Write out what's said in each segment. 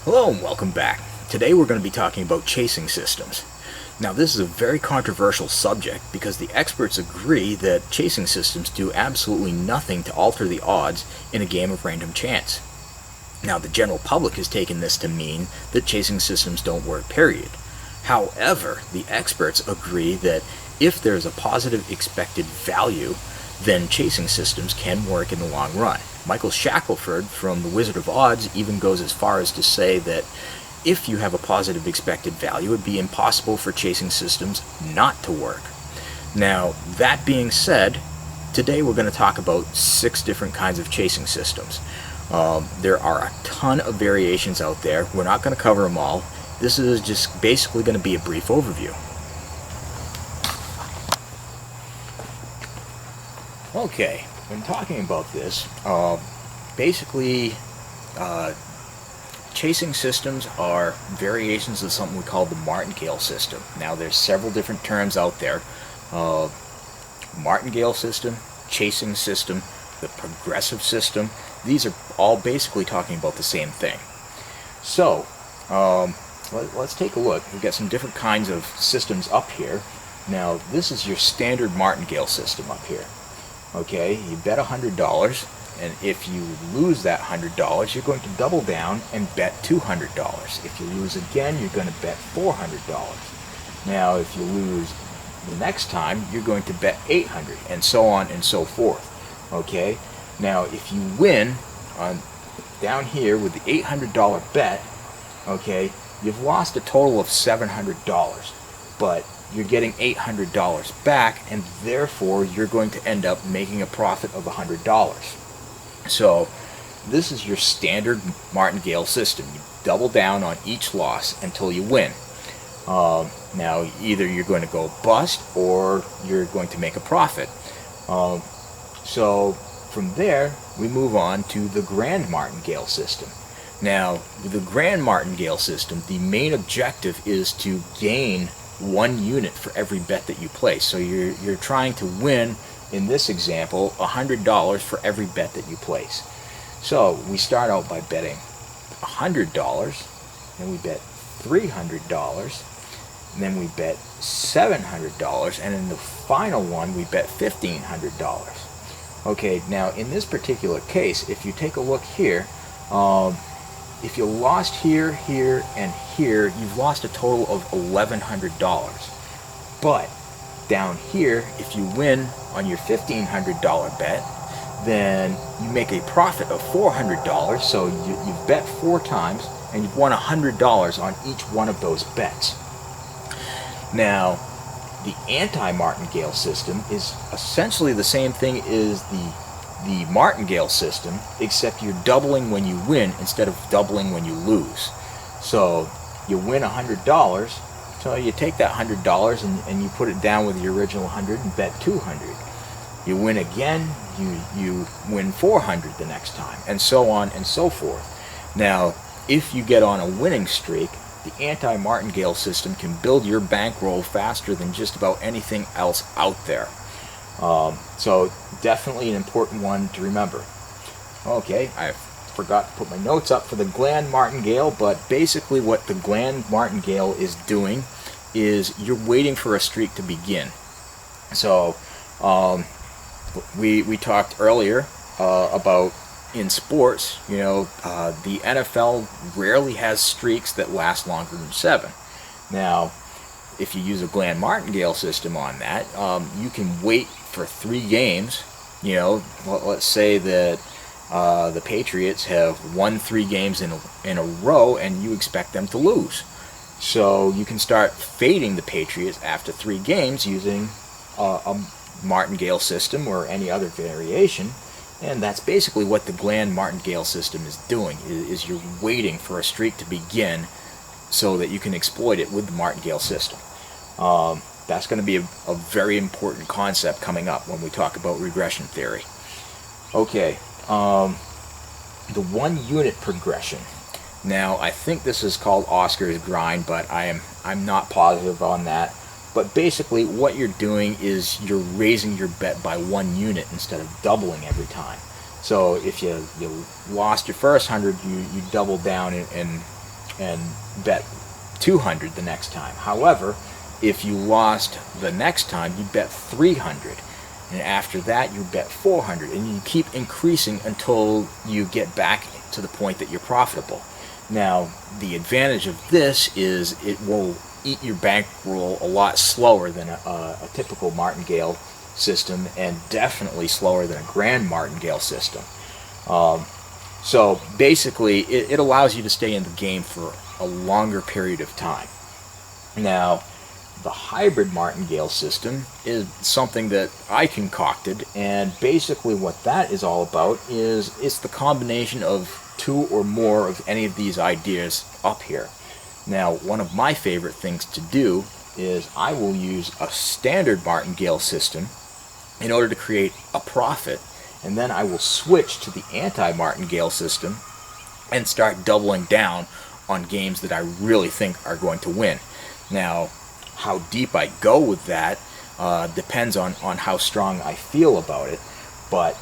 Hello and welcome back. Today we're going to be talking about chasing systems. Now this is a very controversial subject because the experts agree that chasing systems do absolutely nothing to alter the odds in a game of random chance. Now the general public has taken this to mean that chasing systems don't work, period. However, the experts agree that if there's a positive expected value, then chasing systems can work in the long run. Michael Shackelford from The Wizard of Odds even goes as far as to say that if you have a positive expected value, it would be impossible for chasing systems not to work. Now, that being said, today we're going to talk about 6 different kinds of chasing systems. There are a ton of variations out there. We're not going to cover them all. This is just basically going to be a brief overview. Okay, when talking about this, basically chasing systems are variations of something we call the martingale system. Now there's several different terms out there. Martingale system, chasing system, the progressive system. These are all basically talking about the same thing. So, let's take a look. We've got some different kinds of systems up here. Now this is your standard martingale system up here. Okay, you bet $100, and if you lose that $100, you're going to double down and bet $200. If you lose again, you're going to bet $400. Now, if you lose the next time, you're going to bet $800, and so on and so forth. Okay, now if you win down here with the $800 bet, okay, you've lost a total of $700, but you're getting $800 back, and therefore you're going to end up making a profit of $100. So this is your standard martingale system. You double down on each loss until you win. Now either you're going to go bust or you're going to make a profit. So from there we move on to the grand martingale system. Now with the grand martingale system, the main objective is to gain 1 unit for every bet that you place. So you're trying to win, in this example, $100 for every bet that you place. So we start out by betting $100, then we bet $300, and then we bet $700, and in the final one we bet $1,500. Okay, now in this particular case, if you take a look here, if you lost here, here, and here, you've lost a total of $1,100. But down here, if you win on your $1,500 bet, then you make a profit of $400. So you've bet 4 times, and you've won $100 on each one of those bets. Now, the anti-martingale system is essentially the same thing as the martingale system, except you're doubling when you win instead of doubling when you lose. So you win $100, so you take that $100 and you put it down with your original 100 and bet 200. You win again, you win 400 the next time, and so on and so forth. Now, if you get on a winning streak, the anti-martingale system can build your bankroll faster than just about anything else out there. So definitely an important one to remember. Okay, I forgot to put my notes up for the grand martingale, but basically what the grand martingale is doing is you're waiting for a streak to begin. So we talked earlier about in sports, you know, the NFL rarely has streaks that last longer than 7. Now, if you use a grand martingale system on that, you can wait for 3 games. You know, let's say that the Patriots have won 3 games in a row, and you expect them to lose. So you can start fading the Patriots after 3 games using a martingale system or any other variation, and that's basically what the grand martingale system is doing. Is you're waiting for a streak to begin so that you can exploit it with the martingale system. That's going to be a very important concept coming up when we talk about regression theory. Okay, the 1 unit progression. Now, I think this is called Oscar's grind, but I'm not positive on that. But basically, what you're doing is you're raising your bet by 1 unit instead of doubling every time. So if you lost your first 100, you double down and and bet 200 the next time. However, if you lost the next time, you bet 300. And after that, you bet 400. And you keep increasing until you get back to the point that you're profitable. Now, the advantage of this is it will eat your bankroll a lot slower than a typical martingale system, and definitely slower than a grand martingale system. So basically, it allows you to stay in the game for a longer period of time. Now, the hybrid martingale system is something that I concocted, and basically what that is all about is it's the combination of two or more of any of these ideas up here. Now, one of my favorite things to do is I will use a standard martingale system in order to create a profit, and then I will switch to the anti-martingale system and start doubling down on games that I really think are going to win. Now, how deep I go with that depends on how strong I feel about it, but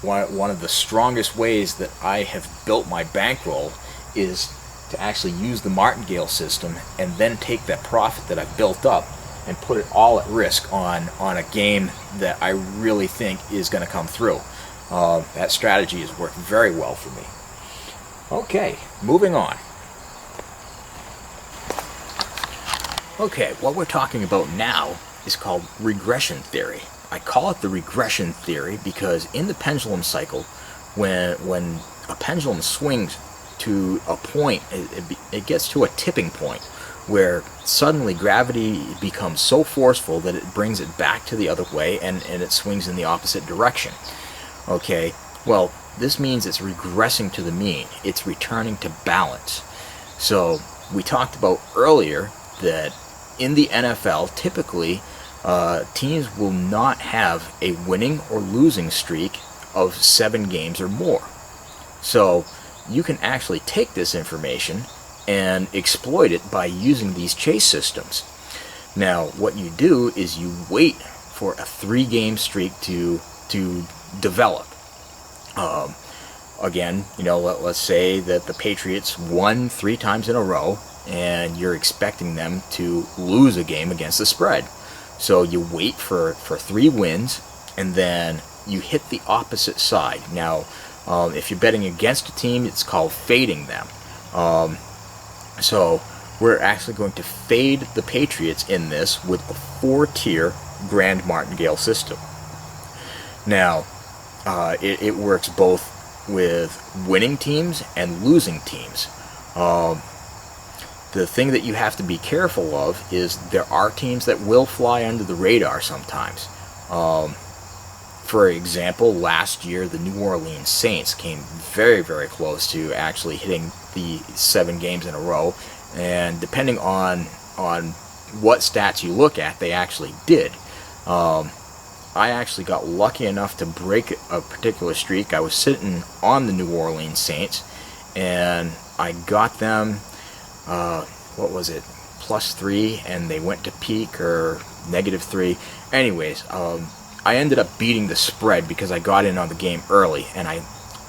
one of the strongest ways that I have built my bankroll is to actually use the martingale system and then take that profit that I've built up and put it all at risk on a game that I really think is going to come through. That strategy has worked very well for me. Okay, moving on. Okay, what we're talking about now is called regression theory. I call it the regression theory because in the pendulum cycle, when a pendulum swings to a point, it gets to a tipping point where suddenly gravity becomes so forceful that it brings it back to the other way, and it swings in the opposite direction. Okay, well, this means it's regressing to the mean. It's returning to balance. So we talked about earlier that in the NFL, typically, teams will not have a winning or losing streak of 7 games or more. So you can actually take this information and exploit it by using these chase systems. Now, what you do is you wait for a 3-game streak to develop. Again, let's say that the Patriots won 3 times in a row, and you're expecting them to lose a game against the spread. So you wait for 3 wins, and then you hit the opposite side. Now, if you're betting against a team, it's called fading them. So we're actually going to fade the Patriots in this with a 4-tier grand martingale system. Now, it works both with winning teams and losing teams. The thing that you have to be careful of is there are teams that will fly under the radar sometimes. For example, last year the New Orleans Saints came very, very close to actually hitting the 7 games in a row, and depending on what stats you look at, they actually did. I actually got lucky enough to break a particular streak. I was sitting on the New Orleans Saints, and I got them, what was it, +3, and they went to peak, or -3. Anyways, I ended up beating the spread because I got in on the game early, and I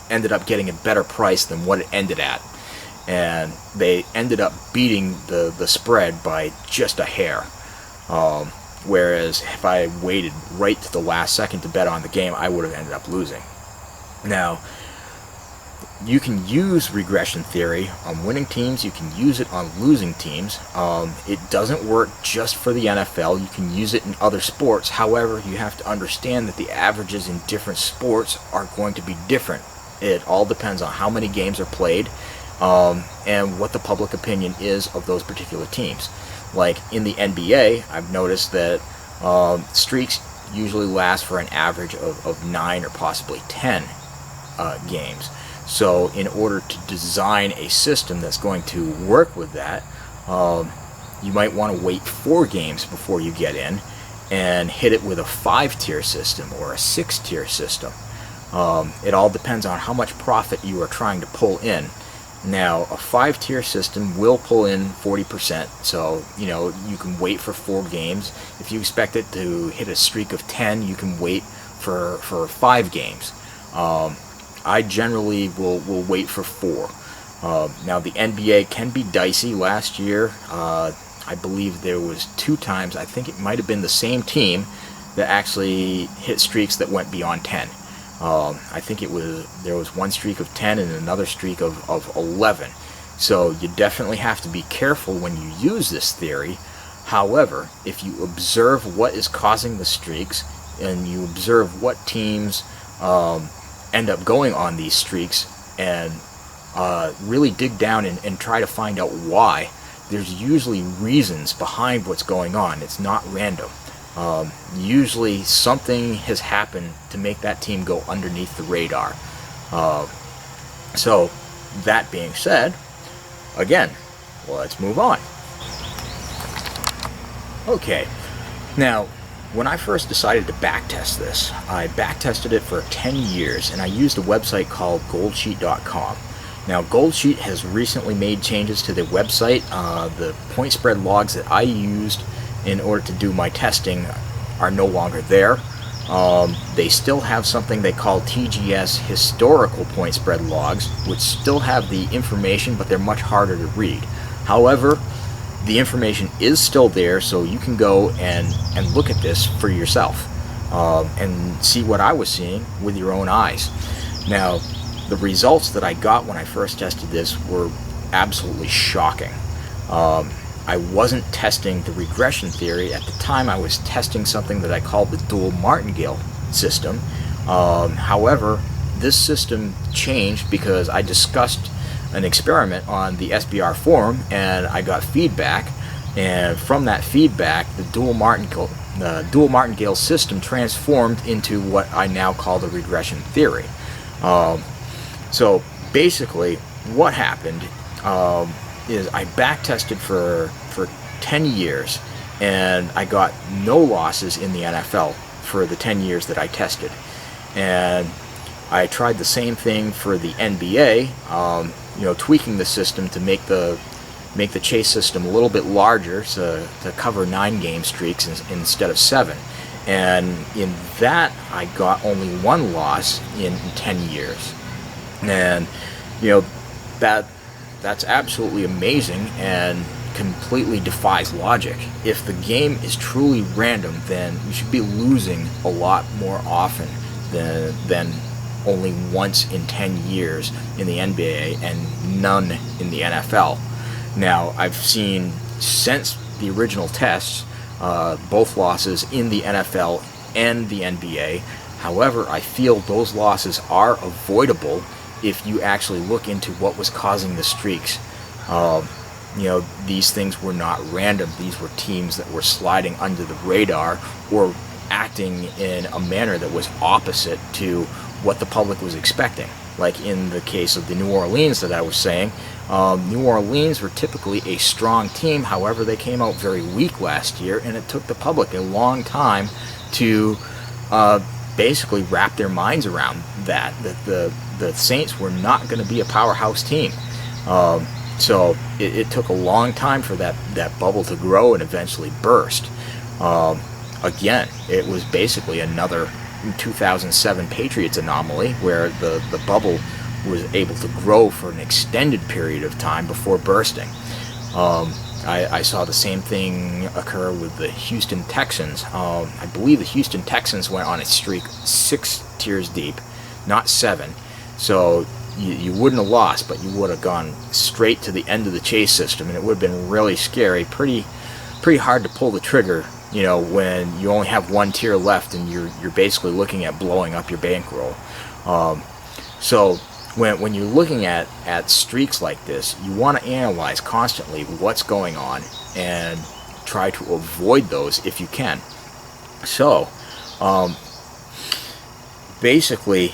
ended up getting a better price than what it ended at. And they ended up beating the spread by just a hair. Whereas if I waited right to the last second to bet on the game, I would have ended up losing. Now, you can use regression theory on winning teams. You can use it on losing teams. It doesn't work just for the NFL. You can use it in other sports. However, you have to understand that the averages in different sports are going to be different. It all depends on how many games are played and what the public opinion is of those particular teams. Like in the NBA, I've noticed that streaks usually last for an average of 9 or possibly 10 games. So in order to design a system that's going to work with that, you might want to wait 4 games before you get in and hit it with a 5-tier system or a 6-tier system. It all depends on how much profit you are trying to pull in. Now, a 5-tier system will pull in 40%, so you can wait for 4 games. If you expect it to hit a streak of 10, you can wait for 5 games. I generally will wait for 4. Now the NBA can be dicey. Last year, I believe there was 2 times, I think it might have been the same team, that actually hit streaks that went beyond 10. I think there was one streak of 10 and another streak of 11. So you definitely have to be careful when you use this theory. However, if you observe what is causing the streaks and you observe what teams end up going on these streaks and really dig down and try to find out why, there's usually reasons behind what's going on. It's not random. Usually something has happened to make that team go underneath the radar. So that being said, again, let's move on. Okay, now when I first decided to backtest this, I backtested it for 10 years and I used a website called goldsheet.com. Now Goldsheet has recently made changes to their website. The point spread logs that I used in order to do my testing are no longer there. They still have something they call TGS historical point spread logs, which still have the information, but they're much harder to read. However, the information is still there, so you can go and look at this for yourself and see what I was seeing with your own eyes. Now, the results that I got when I first tested this were absolutely shocking. I wasn't testing the regression theory. At the time, I was testing something that I called the dual martingale system. However, this system changed because I discussed an experiment on the SBR forum and I got feedback, and from that feedback the dual martingale system transformed into what I now call the regression theory. So basically what happened is I backtested for 10 years and I got no losses in the NFL for the 10 years that I tested. And I tried the same thing for the NBA, tweaking the system to make the chase system a little bit larger to cover 9 game streaks instead of 7. And in that I got only 1 loss in 10 years. And that's absolutely amazing and completely defies logic. If the game is truly random, then you should be losing a lot more often than only once in 10 years in the NBA and none in the NFL. Now, I've seen since the original tests both losses in the NFL and the NBA. However, I feel those losses are avoidable if you actually look into what was causing the streaks. These things were not random. These were teams that were sliding under the radar or acting in a manner that was opposite to what the public was expecting. Like in the case of the New Orleans that I was saying, New Orleans were typically a strong team. However, they came out very weak last year, and it took the public a long time to basically wrap their minds around that the Saints were not going to be a powerhouse team. So it took a long time for that bubble to grow and eventually burst. Again, it was basically another 2007 Patriots anomaly where the bubble was able to grow for an extended period of time before bursting. I saw the same thing occur with the Houston Texans. I believe the Houston Texans went on a streak 6 tiers deep, not 7. So you wouldn't have lost, but you would have gone straight to the end of the chase system, and it would have been really scary, pretty hard to pull the trigger, when you only have 1 tier left and you're basically looking at blowing up your bankroll. So when you're looking at streaks like this, you want to analyze constantly what's going on and try to avoid those if you can. So basically,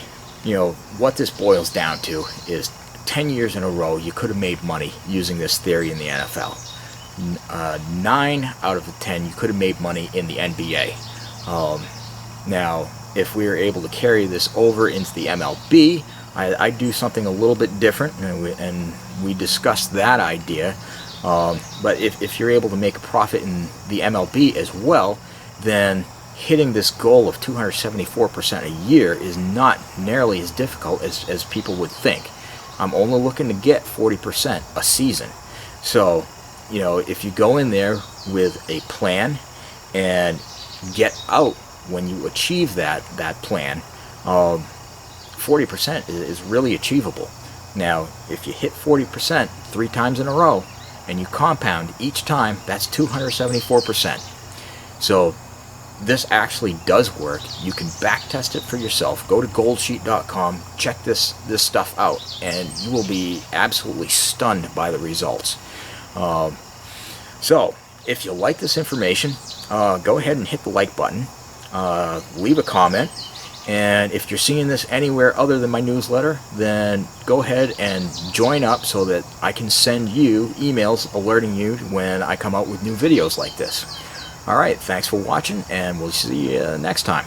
what this boils down to is 10 years in a row you could have made money using this theory in the NFL. 9 out of the 10 you could have made money in the NBA. Now, if we were able to carry this over into the MLB, I do something a little bit different, and we discussed that idea. But if you're able to make a profit in the MLB as well, then hitting this goal of 274% a year is not nearly as difficult as people would think. I'm only looking to get 40% a season. So, you know, if you go in there with a plan and get out when you achieve that plan, 40% is really achievable. Now, if you hit 40% 3 times in a row and you compound each time, that's 274%. So this actually does work. You can back test it for yourself. Go to goldsheet.com, check this stuff out, and you will be absolutely stunned by the results. So if you like this information, go ahead and hit the like button, leave a comment, and if you're seeing this anywhere other than my newsletter, then go ahead and join up so that I can send you emails alerting you when I come out with new videos like this. Alright, thanks for watching, and we'll see you next time.